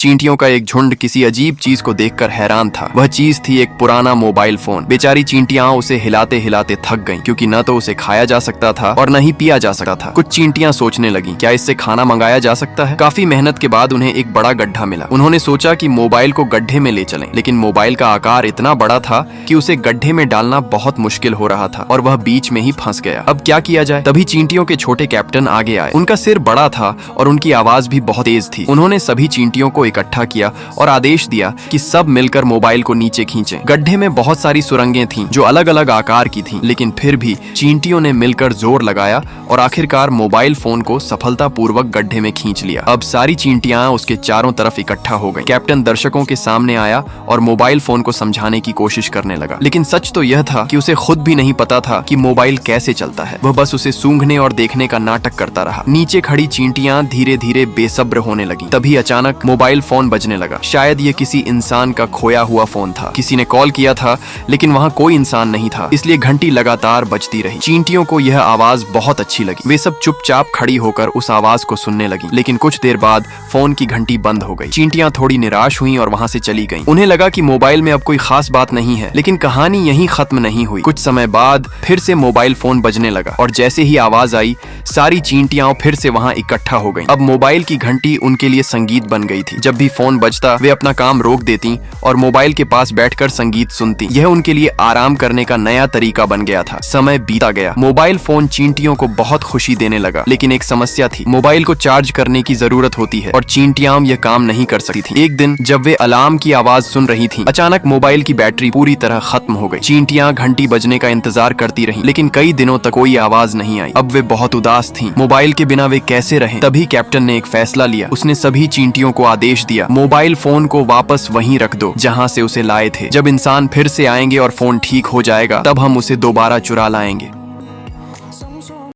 चींटियों का एक झुंड किसी अजीब चीज को देखकर हैरान था। वह चीज थी एक पुराना मोबाइल फोन। बेचारी चींटियां उसे हिलाते हिलाते थक गईं, क्योंकि न तो उसे खाया जा सकता था और न ही पिया जा सकता था। कुछ चींटियां सोचने लगीं, क्या इससे खाना मंगाया जा सकता है। काफी मेहनत के बाद उन्हें एक बड़ा गड्ढा मिला। उन्होंने सोचा कि मोबाइल को गड्ढे में ले चलें, लेकिन मोबाइल का आकार इतना बड़ा था कि उसे गड्ढे में डालना बहुत मुश्किल हो रहा था और वह बीच में ही फंस गया। अब क्या किया जाए। तभी चींटियों के छोटे कैप्टन आगे आए। उनका सिर बड़ा था और उनकी आवाज भी बहुत तेज थी। उन्होंने सभी चींटियों को इकट्ठा किया और आदेश दिया कि सब मिलकर मोबाइल को नीचे खींचें। गड्ढे में बहुत सारी सुरंगें थीं जो अलग अलग आकार की थीं, लेकिन फिर भी चींटियों ने मिलकर जोर लगाया और आखिरकार मोबाइल फोन को सफलतापूर्वक गड्ढे में खींच लिया। अब सारी चींटियां उसके चारों तरफ इकट्ठा हो गईं। कैप्टन दर्शकों के सामने आया और मोबाइल फोन को समझाने की कोशिश करने लगा, लेकिन सच तो यह था कि उसे खुद भी नहीं पता था कि मोबाइल कैसे चलता है। वह बस उसे सूंघने और देखने का नाटक करता रहा। नीचे खड़ी चींटियां धीरे धीरे बेसब्र होने लगी। तभी अचानक मोबाइल फोन बजने लगा। शायद ये किसी इंसान का खोया हुआ फोन था। किसी ने कॉल किया था, लेकिन वहाँ कोई इंसान नहीं था, इसलिए घंटी लगातार बजती रही। चींटियों को यह आवाज बहुत अच्छी लगी। वे सब चुपचाप खड़ी होकर उस आवाज को सुनने लगी, लेकिन कुछ देर बाद फोन की घंटी बंद हो गई। चींटियां थोड़ी निराश हुईं और वहाँ से चली गईं। उन्हें लगा कि मोबाइल में अब कोई खास बात नहीं है, लेकिन कहानी यहीं खत्म नहीं हुई। कुछ समय बाद फिर से मोबाइल फोन बजने लगा और जैसे ही आवाज आई, सारी चींटियां फिर से वहाँ इकट्ठा हो गईं। अब मोबाइल की घंटी उनके लिए संगीत बन गई थी। जब भी फोन बजता, वे अपना काम रोक देती और मोबाइल के पास बैठकर संगीत सुनती। यह उनके लिए आराम करने का नया तरीका बन गया था। समय बीता गया। मोबाइल फोन चींटियों को बहुत खुशी देने लगा, लेकिन एक समस्या थी। मोबाइल को चार्ज करने की जरूरत होती है और चींटियां यह काम नहीं कर सकती थी। एक दिन जब वे अलार्म की आवाज सुन रही थीं, अचानक मोबाइल की बैटरी पूरी तरह खत्म हो गई। चींटियां घंटी बजने का इंतजार करती रहीं, लेकिन कई दिनों तक कोई आवाज नहीं आई। अब वे बहुत उदास थीं। मोबाइल के बिना वे कैसे रहें। तभी कैप्टन ने एक फैसला लिया। उसने सभी चींटियों को आदेश दिया, मोबाइल फोन को वापस वहीं रख दो जहां से उसे लाए थे। जब इंसान फिर से आएंगे और फोन ठीक हो जाएगा, तब हम उसे दोबारा चुरा लाएंगे।